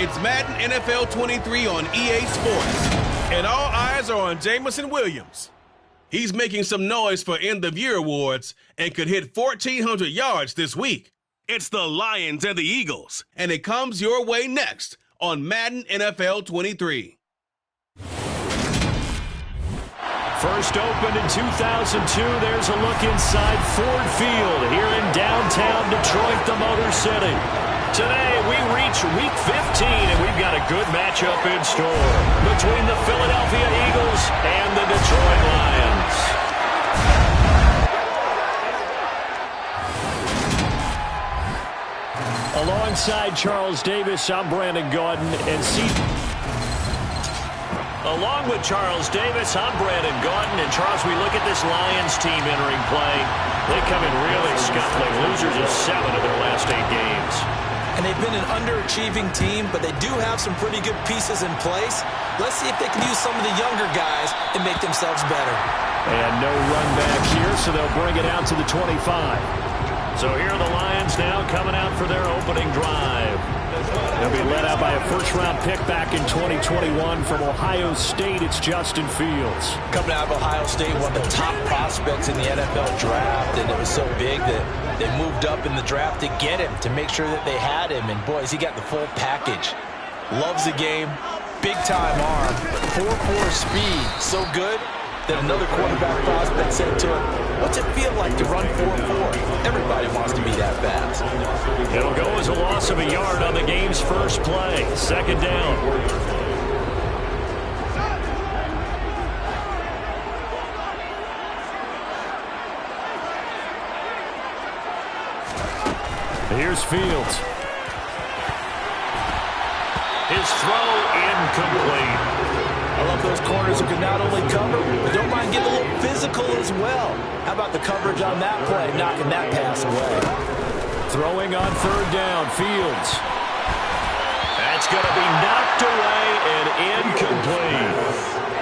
It's Madden NFL 23 on EA Sports, and all eyes are on Jamison Williams. He's making some noise for end-of-year awards and could hit 1,400 yards this week. It's the Lions and the Eagles, and it comes your way next on Madden NFL 23. First opened in 2002, there's a look inside Ford Field here in downtown Detroit, the Motor City. Today, we reach Week 15, and we've got a good matchup in store between the Philadelphia Eagles and the Detroit Lions. Alongside Charles Davis, I'm Brandon Gaudin, and Along with Charles Davis, I'm Brandon Gaudin. And Charles, we look at this Lions team entering play. They come in really scuffling, losers of 7 of their last 8 games. And they've been an underachieving team, but they do have some pretty good pieces in place. Let's see if they can use some of the younger guys and make themselves better. And no run back here, so they'll bring it out to the 25. So here are the Lions now coming out for their opening drive. They'll be led out by a first-round pick back in 2021 from Ohio State. It's Justin Fields. Coming out of Ohio State, one of the top prospects in the NFL draft, and it was so big that they moved up in the draft to get him, to make sure that they had him. And, boys, he got the full package. Loves the game, big-time arm, 4.4 speed, so good that another quarterback prospect said to him, what's it feel like to run 4.4? Everybody wants to be that fast. It'll go as a loss of a yard on the game's first play. Second down. Here's Fields. His throw incomplete. I love those corners who can not only cover, but don't mind getting a little physical as well. How about the coverage on that play, knocking that pass away? Throwing on third down, Fields. That's going to be knocked away and incomplete.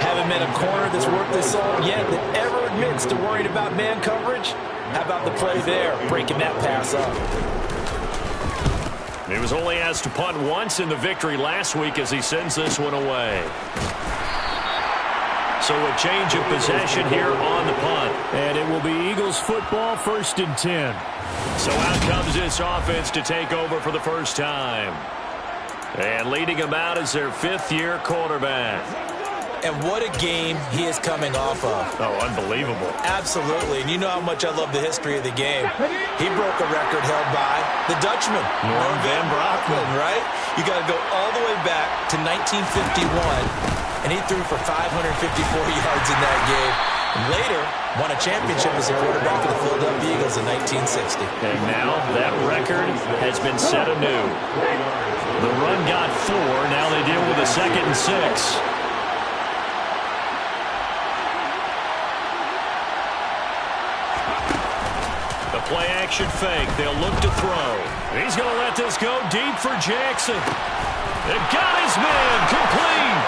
Haven't met a corner that's worth this salt yet that ever admits to worrying about man coverage. How about the play there, breaking that pass up? He was only asked to punt once in the victory last week as he sends this one away. So a change of possession here on the punt. And it will be Eagles football, 1st and 10. So out comes this offense to take over for the first time. And leading them out is their 5th-year quarterback. And what a game he is coming off of. Oh, unbelievable. Absolutely. And you know how much I love the history of the game. He broke a record held by the Dutchman, Norm Van Brocklin, right? You got to go all the way back to 1951, and he threw for 554 yards in that game. And later, won a championship as a quarterback for the Philadelphia Eagles in 1960. And now that record has been set anew. The run got 4. Now they deal with a 2nd and 6. Play-action fake. They'll look to throw. He's going to let this go deep for Jackson. They've got his man complete.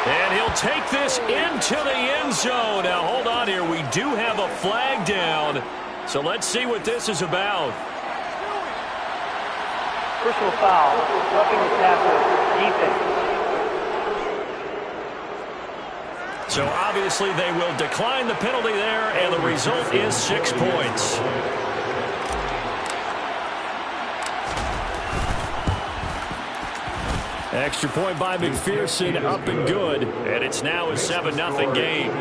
And he'll take this into the end zone. Now, hold on here. We do have a flag down. So let's see what this is about. Personal foul. Roughing the tackle. Defense. So obviously they will decline the penalty there, and the result is 6 points. Extra point by McPherson, up and good. And it's now a 7-0 game.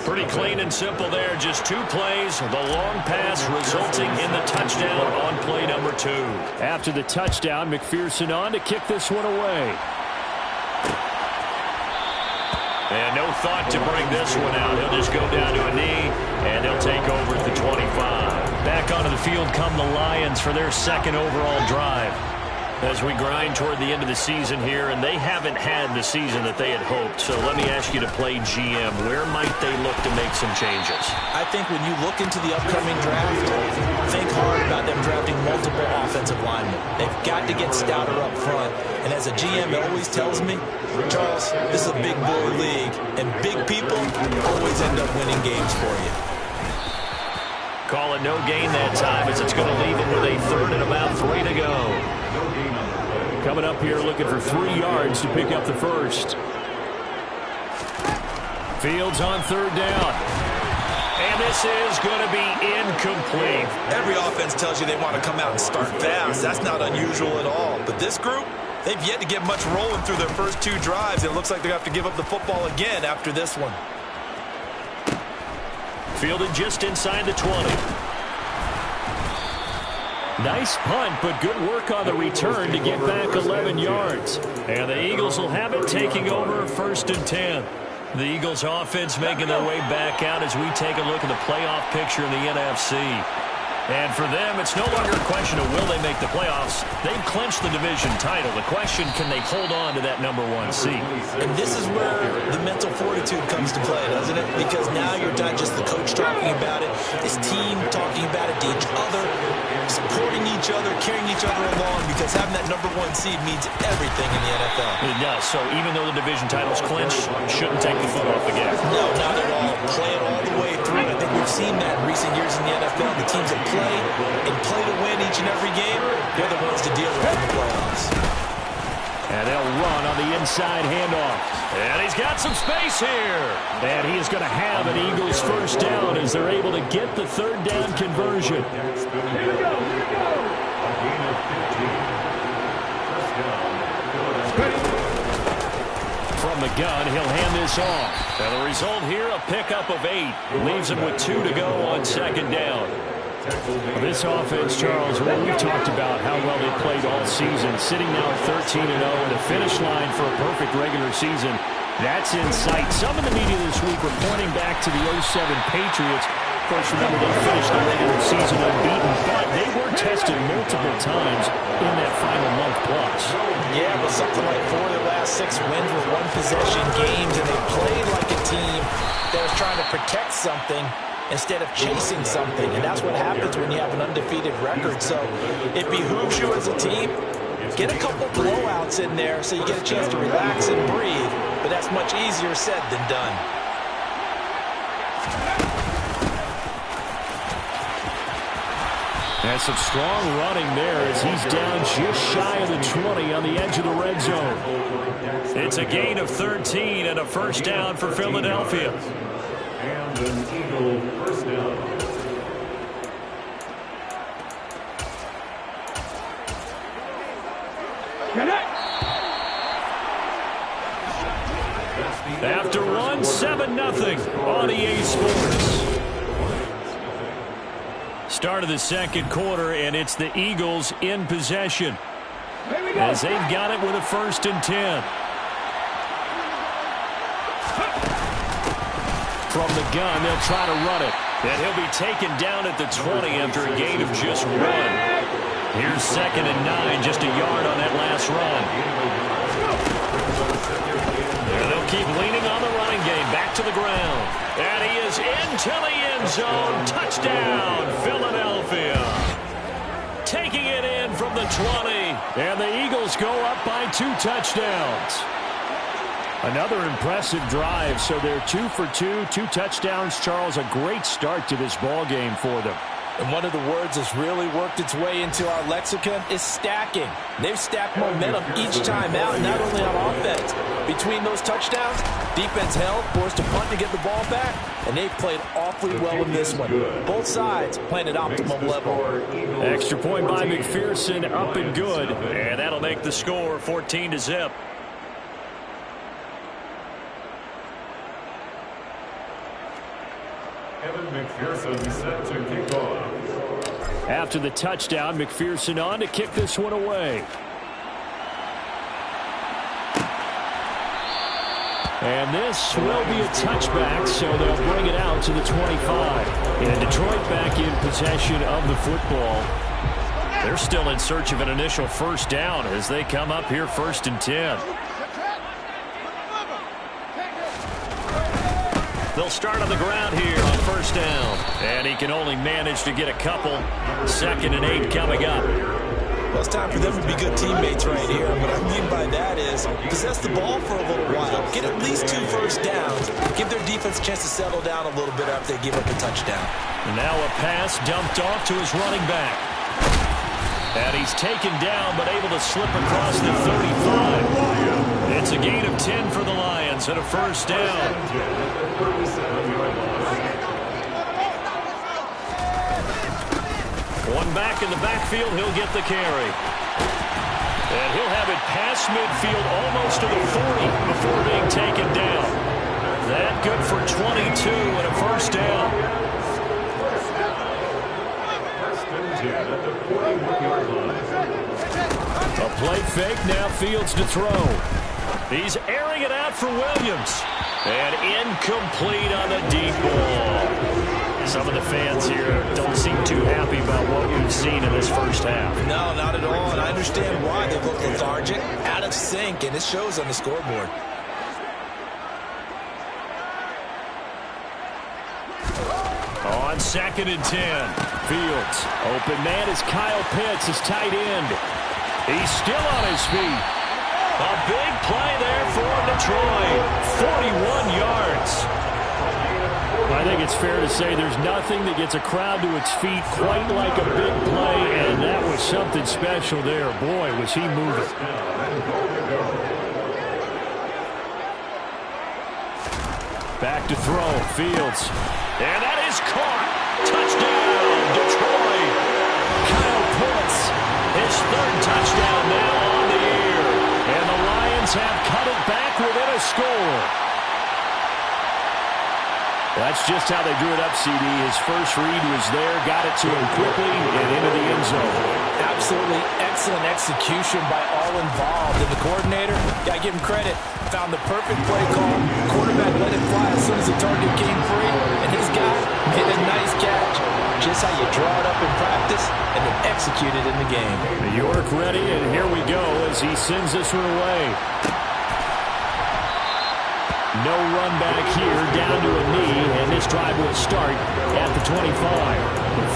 Pretty clean and simple there. Just 2 plays. The long pass resulting in the touchdown on play number 2. After the touchdown, McPherson on to kick this one away. And no thought to bring this one out. He'll just go down to a knee, and they'll take over at the 25. Back onto the field come the Lions for their 2nd overall drive. As we grind toward the end of the season here, and they haven't had the season that they had hoped. So let me ask you to play GM. Where might they look to make some changes? I think when you look into the upcoming draft, think hard about them drafting multiple offensive linemen. They've got to get stouter up front. And as a GM, it always tells me, Charles, this is a big boy league, and big people always end up winning games for you. Call it no gain that time as it's going to leave him with a 3rd and about 3 to go. coming up here looking for 3 yards to pick up the first. Fields on third down. And this is going to be incomplete. Every offense tells you they want to come out and start fast. That's not unusual at all. But this group, they've yet to get much rolling through their first 2 drives. It looks like they're going to have to give up the football again after this one. Fielded just inside the 20. Nice punt, but good work on the return to get back 11 yards. And the Eagles will have it, taking over 1st and 10. The Eagles offense making their way back out as we take a look at the playoff picture in the NFC. And for them, it's no longer a question of will they make the playoffs. They've clinched the division title. The question, can they hold on to that number 1 seed? And this is where the mental fortitude comes to play, doesn't it? Because now you're not just the coach talking about it, this team talking about it to each other, supporting each other, carrying each other along, because having that number 1 seed means everything in the NFL. It does. So even though the division title's clinched, shouldn't take the foot off the gas. No, not at all. Play it all the way through. I think we've seen that in recent years in the NFL. The teams that play and play to win each and every game, they're the ones to deal with in the playoffs. And they'll run on the inside handoff. And he's got some space here. And he is going to have an Eagles first down as they're able to get the 3rd down conversion. From the gun, he'll hand this off. And the result here, a pickup of 8. Leaves him with 2 to go on 2nd down. This offense, Charles, we've talked about how well they played all season, sitting now at 13-0 and a finish line for a perfect regular season. That's in sight. Some of the media this week were pointing back to the 07 Patriots. Of course, remember, they finished the regular season unbeaten, but they were tested multiple times in that final month plus. Yeah, but something like 4 of their last 6 wins were one-possession games, and they played like a team that was trying to protect something instead of chasing something. And that's what happens when you have an undefeated record. So it behooves you as a team, get a couple blowouts in there so you get a chance to relax and breathe. But that's much easier said than done. And some strong running there as he's down just shy of the 20 on the edge of the red zone. It's a gain of 13 and a first down for Philadelphia. And an Eagle first down. After one, 7-0 on EA Sports. Start of the 2nd quarter, and it's the Eagles in possession as they've got it with a 1st and 10. From the gun, they'll try to run it. And he'll be taken down at the 20 after a gain of just 1. Here's 2nd and 9, just a yard on that last run. And they'll keep leaning on the running game. Back to the ground. And he is into the end zone. Touchdown, Philadelphia. Taking it in from the 20. And the Eagles go up by 2 touchdowns. Another impressive drive, so they're 2 for 2, 2 touchdowns. Charles, a great start to this ball game for them. And one of the words that's really worked its way into our lexicon is stacking. They've stacked momentum each time out, not only on offense. Between those touchdowns, defense held, forced a punt to get the ball back, and they've played awfully well in this one. Both sides playing at optimum level. Extra point by McPherson, up and good. And that'll make the score 14-0. McPherson set to kick off. After the touchdown, McPherson on to kick this one away. And this will be a touchback, so they'll bring it out to the 25. And Detroit back in possession of the football. They're still in search of an initial first down as they come up here 1st and 10. They'll start on the ground here on 1st down. And he can only manage to get a couple. 2nd and 8 coming up. Well, it's time for them to be good teammates right here. What I mean by that is possess the ball for a little while. Get at least 2 first downs. Give their defense a chance to settle down a little bit after they give up a touchdown. And now a pass dumped off to his running back. And he's taken down, but able to slip across the 35. It's a gain of 10 for the Lions and a first down. One back in the backfield, he'll get the carry. And he'll have it past midfield almost to the 40 before being taken down. That good for 22 and a first down. A play fake, now Fields to throw. He's airing it out for Williams. And incomplete on the deep ball. Some of the fans here don't seem too happy about what we've seen in this first half. No, not at all, and I understand why. They look lethargic, out of sync, and it shows on the scoreboard. On 2nd and 10, Fields. Open man is Kyle Pitts, his tight end. He's still on his feet. A big play there for Detroit. 41 yards. I think it's fair to say there's nothing that gets a crowd to its feet quite like a big play, and that was something special there. Boy, was he moving. Back to throw, Fields. And that is caught. Touchdown, Detroit. Kyle Pitts, his 3rd touchdown now on the year. And the Lions have cut it back within a score. That's just how they drew it up, CD. His first read was there, got it to him quickly, and into the end zone. Absolutely excellent execution by all involved. And the coordinator, got to give him credit, found the perfect play call. Quarterback let it fly as soon as the target came free, and his guy made a nice catch. Just how you draw it up in practice and then execute it in the game. York ready, and here we go as he sends this one away. No run back here, down to a knee, and this drive will start at the 25.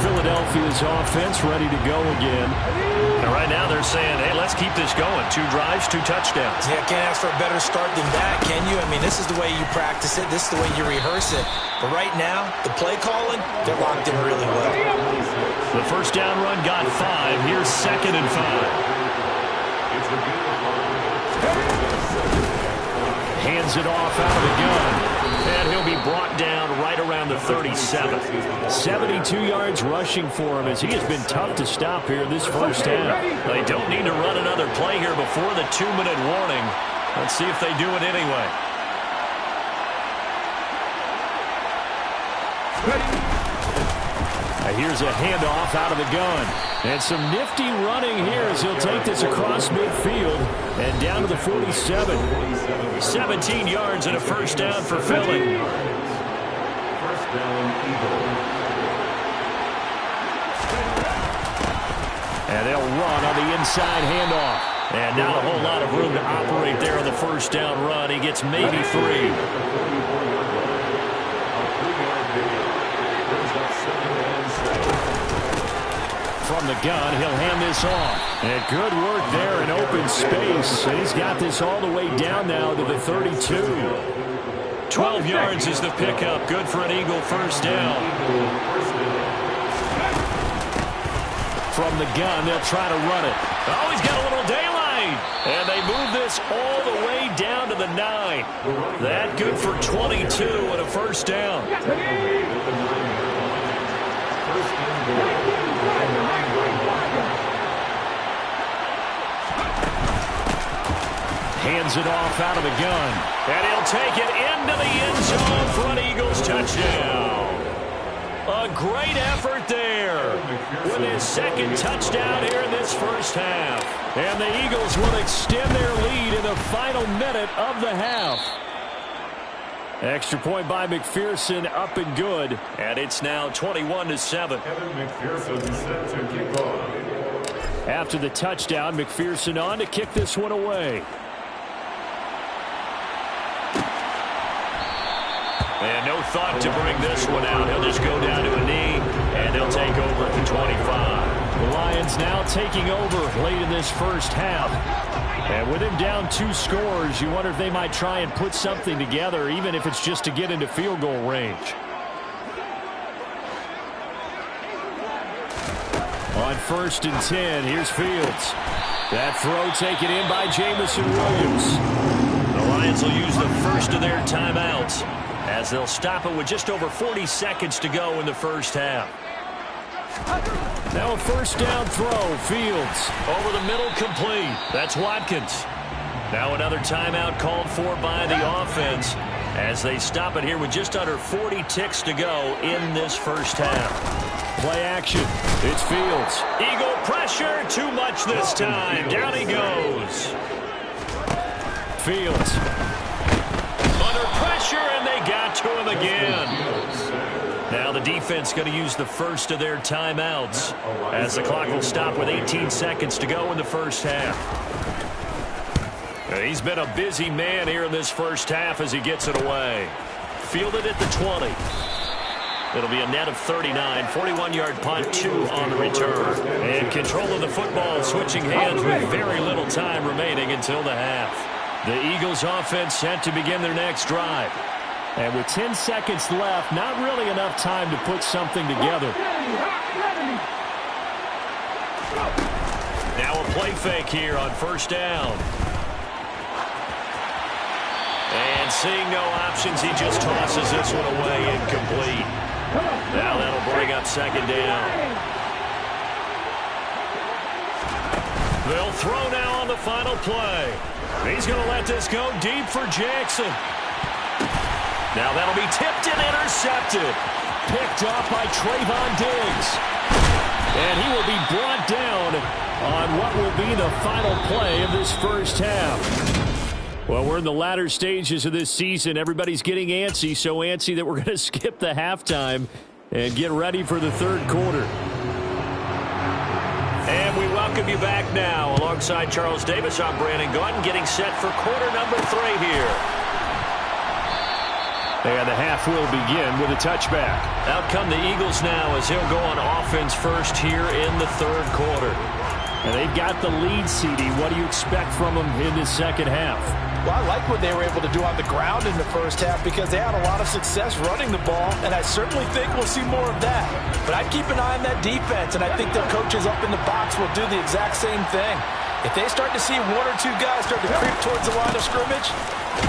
Philadelphia's offense ready to go again. And right now they're saying, hey, let's keep this going. 2 drives, 2 touchdowns. Yeah, can't ask for a better start than that, can you? I mean, this is the way you practice it. This is the way you rehearse it. But right now, the play calling, they're locked in really well. The first down run got 5. Here's 2nd and 5. Hands it off out of the gun. And he'll be brought down right around the 37. 72 yards rushing for him as he has been tough to stop here this first half. They don't need to run another play here before the 2-minute warning. Let's see if they do it anyway. Here's a handoff out of the gun. And some nifty running here as he'll take this across midfield and down to the 47. 17 yards and a first down for Philly. First down, Eagles. And they'll run on the inside handoff. And not a whole lot of room to operate there on the first down run. He gets maybe 3. From the gun, he'll hand this off. And good work there in open space. And he's got this all the way down now to the 32. 12 yards is the pickup. Good for an Eagle first down. From the gun, they'll try to run it. Oh, he's got a little daylight. And they move this all the way down to the 9. That good for 22 and a first down. Hands it off out of the gun. And he'll take it into the end zone for an Eagles touchdown. A great effort there with his 2nd touchdown here in this first half. And the Eagles will extend their lead in the final minute of the half. Extra point by McPherson, up and good. And it's now 21-7. Kevin McPherson set to kick off. After the touchdown, McPherson on to kick this one away. And no thought to bring this one out. He'll just go down to a knee, and they'll take over at the 25. The Lions now taking over late in this first half. And with him down 2 scores, you wonder if they might try and put something together, even if it's just to get into field goal range. On 1st and 10, here's Fields. That throw taken in by Jamison Williams. The Lions will use the first of their timeouts as they'll stop it with just over 40 seconds to go in the first half. Now a first down throw. Fields over the middle, complete. That's Watkins. Now another timeout called for by the offense as they stop it here with just under 40 ticks to go in this first half. Play action. It's Fields. Eagle pressure. Too much this time. Down he goes. Fields. Under pressure, and they got to him again. Now the defense going to use the first of their timeouts as the clock will stop with 18 seconds to go in the first half. He's been a busy man here in this first half as he gets it away. Fielded at the 20. It'll be a net of 39. 41-yard punt, 2 on the return. And control of the football switching hands with very little time remaining until the half. The Eagles offense set to begin their next drive. And with 10 seconds left, not really enough time to put something together. Now a play fake here on first down. And seeing no options, he just tosses this one away, incomplete. Now that'll bring up second down. They'll throw now on the final play. He's going to let this go deep for Jackson. Now that'll be tipped and intercepted. Picked off by Trayvon Diggs. And he will be brought down on what will be the final play of this first half. Well, we're in the latter stages of this season. Everybody's getting antsy, so antsy that we're going to skip the halftime and get ready for the third quarter. And we welcome you back now. Alongside Charles Davis, I'm Brandon Gunn, getting set for quarter number 3 here. And the half will begin with a touchback. Out come the Eagles now as he'll go on offense first here in the third quarter. And they've got the lead, CD. What do you expect from them in this second half? Well, I like what they were able to do on the ground in the first half because they had a lot of success running the ball, and I certainly think we'll see more of that. But I'd keep an eye on that defense, and I think their coaches up in the box will do the exact same thing. If they start to see 1 or 2 guys start to creep towards the line of scrimmage,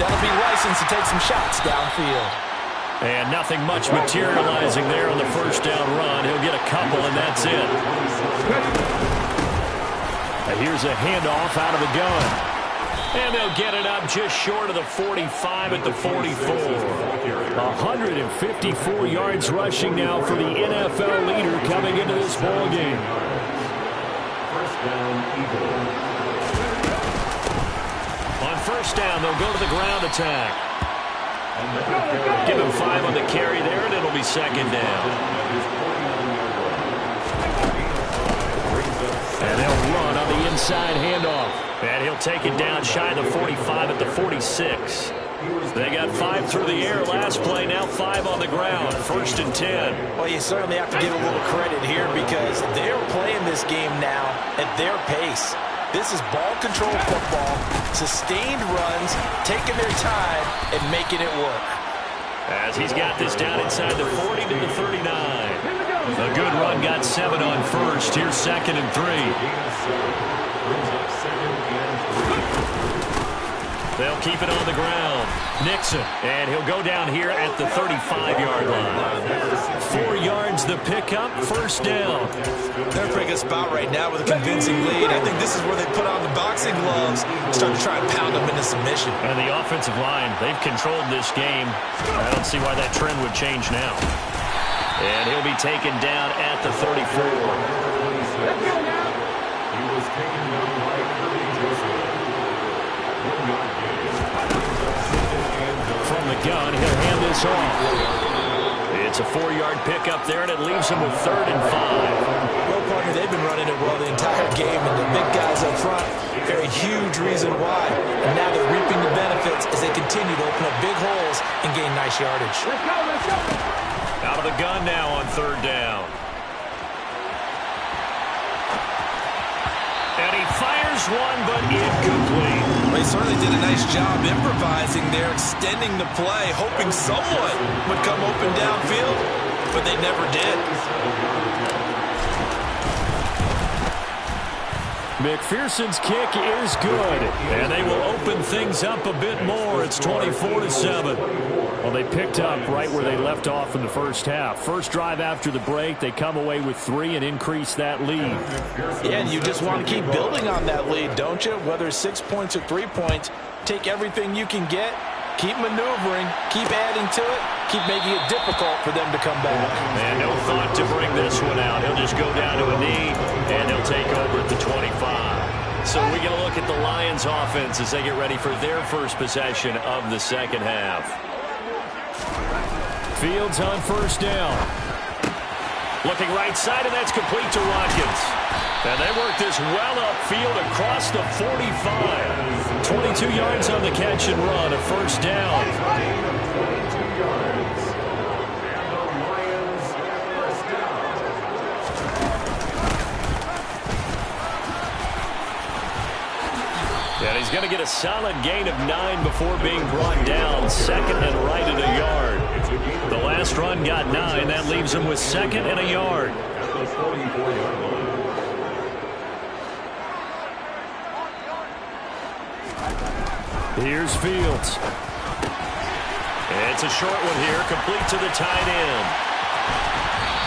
that'll be licensed to take some shots downfield. And nothing much materializing there on the first down run. He'll get a couple, and that's it. And here's a handoff out of the gun. And they'll get it up just short of the 45 at the 44. 154 yards rushing now for the NFL leader coming into this ball game. First down, Eagles. On first down, they'll go to the ground attack. Give him 5 on the carry there, and it'll be second down. And they'll run on the inside handoff. And he'll take it down shy of the 45 at the 46. They got 5 through the air last play, now 5 on the ground. First and 10. Well, you certainly have to give a little credit here because they're playing this game now at their pace. This is ball control football, sustained runs, taking their time and making it work. As he's got this down inside the 40 to the 39. A good run, got 7 on first. Here's second and 3. They'll keep it on the ground. Nixon, and he'll go down here at the 35-yard line. 4 yards the pickup, first down. They're in a pretty good spot right now with a convincing lead. I think this is where they put on the boxing gloves and start to try and pound them into submission. And the offensive line, they've controlled this game. I don't see why that trend would change now. And he'll be taken down at the 34. He was taken down by Curry Joseph. From the gun, he'll hand this off. It's a 4-yard pickup there, and it leaves him with 3rd and 5. Well, partner, they've been running it well the entire game, and the big guys up front, very huge reason why. And now they're reaping the benefits as they continue to open up big holes and gain nice yardage. Let's go. Out of the gun now on 3rd down. And he fires one, but incomplete. They certainly did a nice job improvising there, extending the play, hoping someone would come open downfield, but they never did. McPherson's kick is good, and they will open things up a bit more. It's 24-7. Well, they picked up right where they left off in the first half. First drive after the break, they come away with 3 and increase that lead. Yeah, and you just want to keep building on that lead, don't you? Whether it's 6 points or 3 points, take everything you can get, keep maneuvering, keep adding to it, keep making it difficult for them to come back. And no thought to bring this one out. He'll just go down to a knee, and he'll take over at the 25. So we get a look at the Lions offense as they get ready for their first possession of the second half. Fields on first down. Looking right side, and that's complete to Watkins. And they work this well upfield across the 45. 22 yards on the catch and run, a first down. 22 yards. And the Lions first down. And he's going to get a solid gain of 9 before being brought down. Second and right at a yard. The last run got 9. That leaves him with second and a yard. At the 44-yard line. Here's Fields. It's a short one here, complete to the tight end.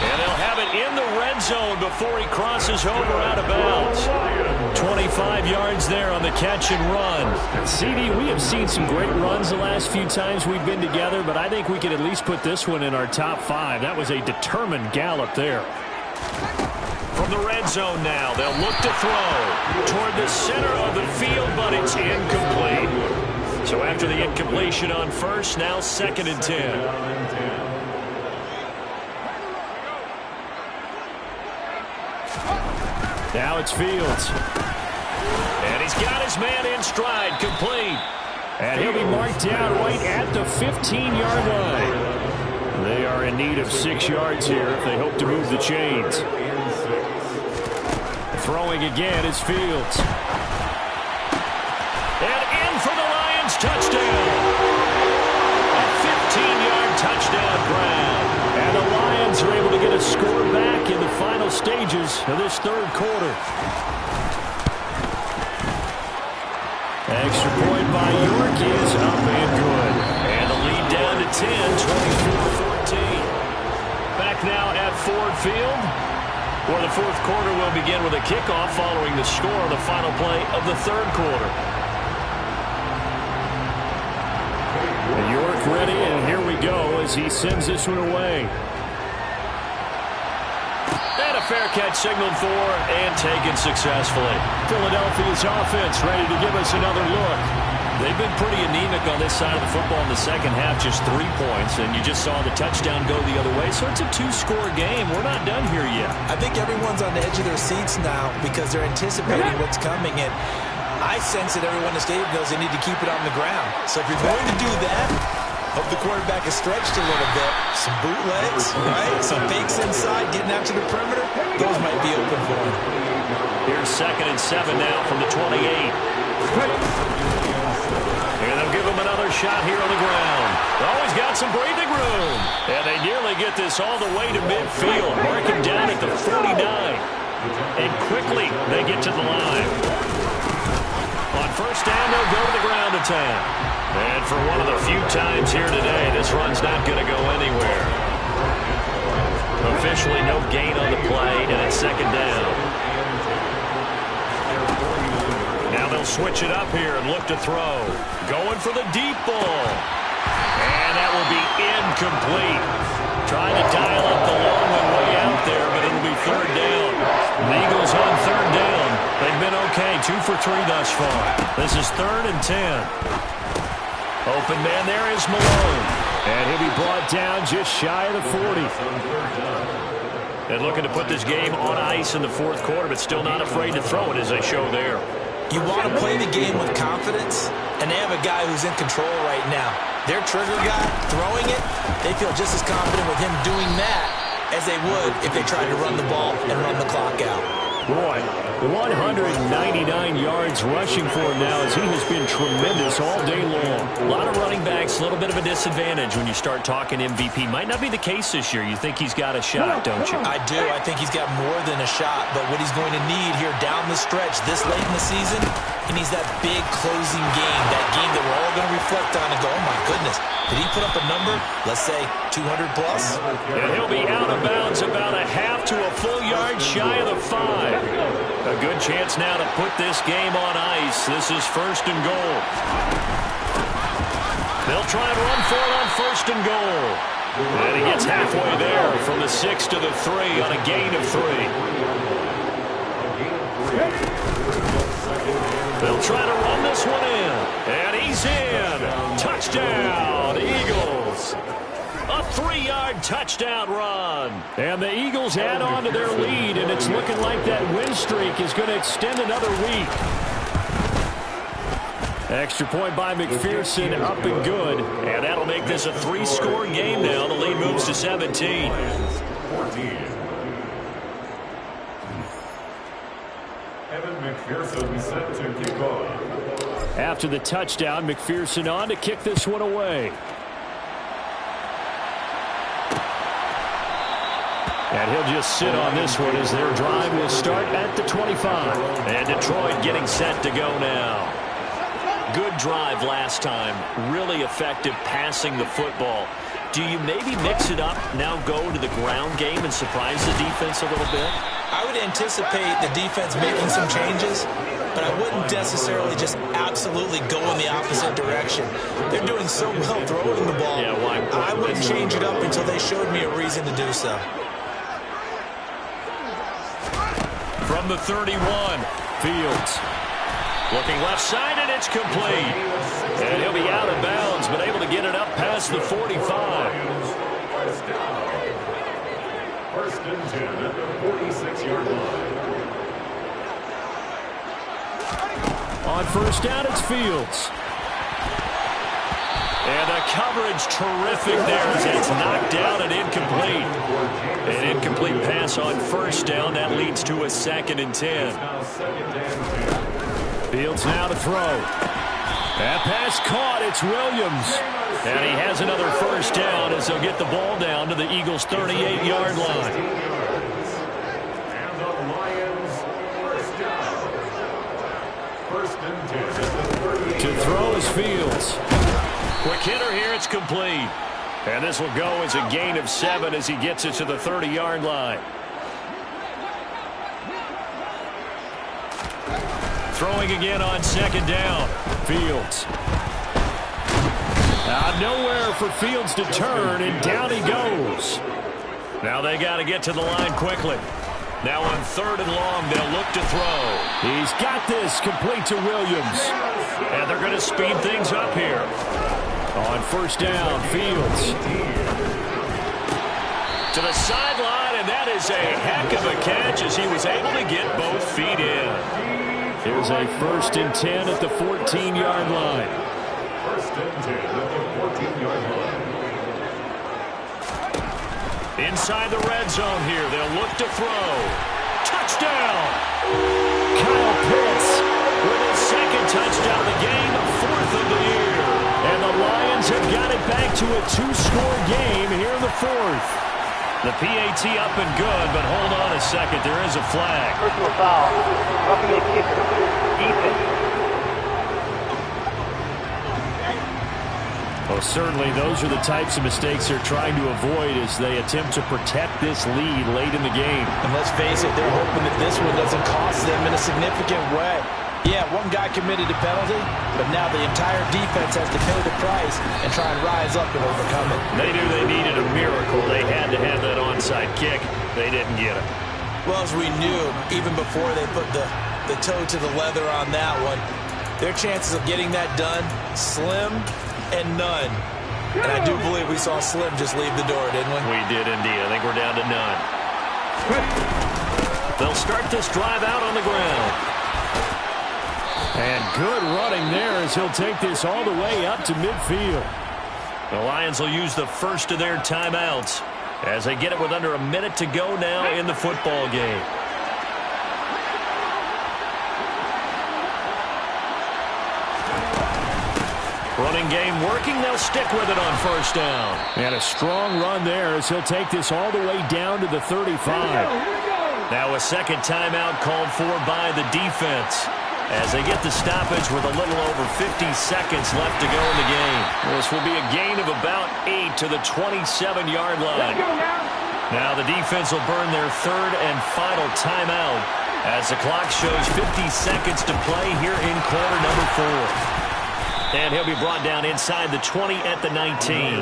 And they'll have it in the red zone before he crosses over out of bounds. 25 yards there on the catch and run. CD, we have seen some great runs the last few times we've been together, but I think we could at least put this one in our top 5. That was a determined gallop there. From the red zone now, they'll look to throw toward the center of the field, but it's incomplete. So after the incompletion on first, now second and 10. Now it's Fields. And he's got his man in stride, complete. And he'll be marked down right at the 15-yard line. They are in need of 6 yards here if they hope to move the chains. Throwing again is Fields. And in for the Lions touchdown. A 15-yard touchdown grab. And the Lions are able to get a score back in the final stages of this third quarter. Extra point by York is up and good. And the lead down to 10, 24-14. Back now at Ford Field, where the fourth quarter will begin with a kickoff following the score on the final play of the third quarter. York ready, and here we go as he sends this one away. And a fair catch signaled for and taken successfully. Philadelphia's offense ready to give us another look. They've been pretty anemic on this side of the football in the second half, just 3 points, and you just saw the touchdown go the other way. So it's a 2-score game. We're not done here yet. I think everyone's on the edge of their seats now because they're anticipating what's coming, and I sense that everyone in the stadium knows they need to keep it on the ground. So if you're going to do that, hope the quarterback is stretched a little bit. Some bootlegs, right? Some fakes inside, getting out to the perimeter. Those might be open for him. Here's second and 7 now from the 28. And they'll give him another shot here on the ground. Always got some breathing room. And they nearly get this all the way to midfield. Marking down at the 49. And quickly they get to the line. On first down, they'll go to the ground attack. And for one of the few times here today, this run's not going to go anywhere. Officially no gain on the play, and it's second down. Now they'll switch it up here and look to throw. Going for the deep ball. And that will be incomplete. Trying to dial up the long one way out there, but it'll be third down. The Eagles on third down. They've been okay, 2 for 3 thus far. This is third and 10. Open man there is Malone. And he'll be brought down just shy of the 40. And looking to put this game on ice in the fourth quarter, but still not afraid to throw it as they show there. You want to play the game with confidence, and they have a guy who's in control right now. Their trigger guy throwing it, they feel just as confident with him doing that as they would if they tried to run the ball and run the clock out. Boy, 199 yards rushing for him now as he has been tremendous all day long. A lot of running backs, a little bit of a disadvantage when you start talking MVP. Might not be the case this year. You think he's got a shot, don't you? I do. I think he's got more than a shot, but what he's going to need here down the stretch this late in the season, he needs that big closing game, that game that we're all going to reflect on and go, oh my goodness, did he put up a number, let's say 200 plus? And he'll be out of bounds about a half to a full yard shy of the 5. A good chance now to put this game on ice. This is 1st and goal. They'll try and run for it on 1st and goal. And he gets halfway there from the 6 to the 3 on a gain of 3. They'll try to run this one in. And he's in. Touchdown, Eagles. A 3-yard touchdown run. And the Eagles add on to their lead, and it's looking like that win streak is going to extend another week. Extra point by McPherson, up and good. And that'll make this a 3-score game now. The lead moves to 17. McPherson set to kick off. After the touchdown, McPherson on to kick this one away. And he'll just sit on this one as their drive will start at the 25. And Detroit getting set to go now. Good drive last time. Really effective passing the football. Do you maybe mix it up, now go to the ground game and surprise the defense a little bit? I would anticipate the defense making some changes, but I wouldn't necessarily just absolutely go in the opposite direction. They're doing so well throwing the ball. Yeah, why? I wouldn't change it up until they showed me a reason to do so. From the 31, Fields. Looking left side, and it's complete. And he'll be out of bounds, but able to get it up past the 45. First and 10 at the 46-yard line. On 1st down, it's Fields. And the coverage terrific there as it's knocked down and incomplete. An incomplete pass on 1st down. That leads to a 2nd and 10. Fields now to throw. That pass caught. It's Williams. And he has another 1st down as they'll get the ball down to the Eagles' 38-yard line. And the Lions first down. First and 10 at the 38. To throw is Fields. Quick hitter here. It's complete. And this will go as a gain of 7 as he gets it to the 30-yard line. Throwing again on 2nd down. Fields. Nowhere for Fields to turn, and down he goes. Now they got to get to the line quickly. Now on 3rd and long, they'll look to throw. He's got this complete to Williams. And they're going to speed things up here. On 1st down, Fields. To the sideline, and that is a heck of a catch as he was able to get both feet in. Here's a 1st and 10 at the 14-yard line. First and 10 at the 14-yard line. Inside the red zone here, they'll look to throw. Touchdown! Kyle Pitts with his 2nd touchdown of the game, 4th of the year. And the Lions have got it back to a 2-score game here in the 4th. The PAT up and good, but hold on a second. There is a flag. Personal foul. Roughing the kicker. Defense. Well, certainly those are the types of mistakes they're trying to avoid as they attempt to protect this lead late in the game. And let's face it, they're hoping that this one doesn't cost them in a significant way. Yeah, one guy committed a penalty, but now the entire defense has to pay the price and try and rise up and overcome it. They knew they needed a miracle. They had to have that onside kick. They didn't get it. Well, as we knew, even before they put the toe to the leather on that one, their chances of getting that done, slim and none. And I do believe we saw Slim just leave the door, didn't we? We did indeed. I think we're down to none. They'll start this drive out on the ground. And good running there as he'll take this all the way up to midfield. The Lions will use the first of their timeouts as they get it with under a minute to go now in the football game. Running game working. They'll stick with it on first down. And a strong run there as he'll take this all the way down to the 35. Now a second timeout called for by the defense as they get the stoppage with a little over 50 seconds left to go in the game. This will be a gain of about 8 to the 27-yard line. Now the defense will burn their third and final timeout as the clock shows 50 seconds to play here in quarter number 4. And he'll be brought down inside the 20 at the 19.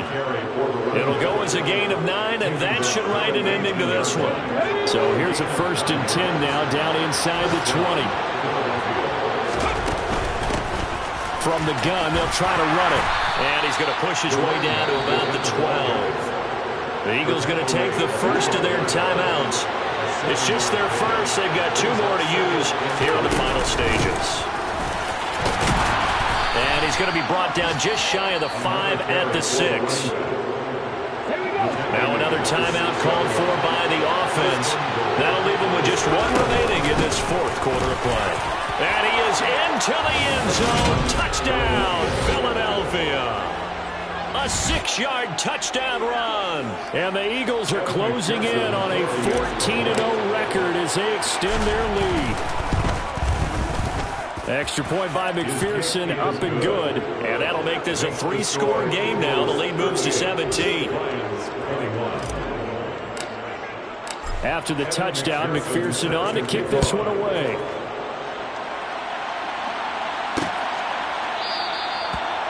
It'll go as a gain of 9, and that should write an ending to this one. So here's a 1st and 10 now down inside the 20. From the gun, they'll try to run it. And he's going to push his way down to about the 12. The Eagles going to take the first of their timeouts. It's just their first. They've got 2 more to use here on the final stages. And he's going to be brought down just shy of the 5 at the 6. Now another timeout called for by the offense. That'll leave him with just 1 remaining in this 4th quarter of play. And he is into the end zone. Touchdown, Philadelphia. A 6-yard touchdown run. And the Eagles are closing in on a 14-0 record as they extend their lead. Extra point by McPherson, up and good. And that'll make this a 3-score game now. The lead moves to 17. After the touchdown, McPherson on to kick this one away.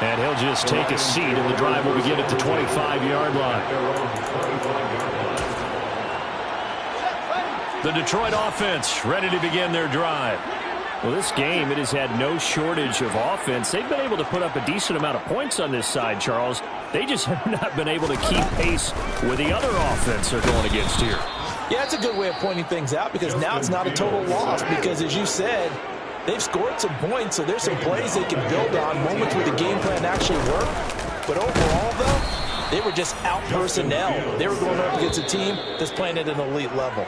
And he'll just take a seat, and the drive will begin at the 25-yard line. The Detroit offense ready to begin their drive. Well, this game, it has had no shortage of offense. They've been able to put up a decent amount of points on this side, Charles. They just have not been able to keep pace with the other offense they're going against here. Yeah, it's a good way of pointing things out because now it's not a total loss because, as you said, they've scored some points, so there's some plays they can build on, moments where the game plan actually worked. But overall, though, they were just out personnel. They were going up against a team that's playing at an elite level.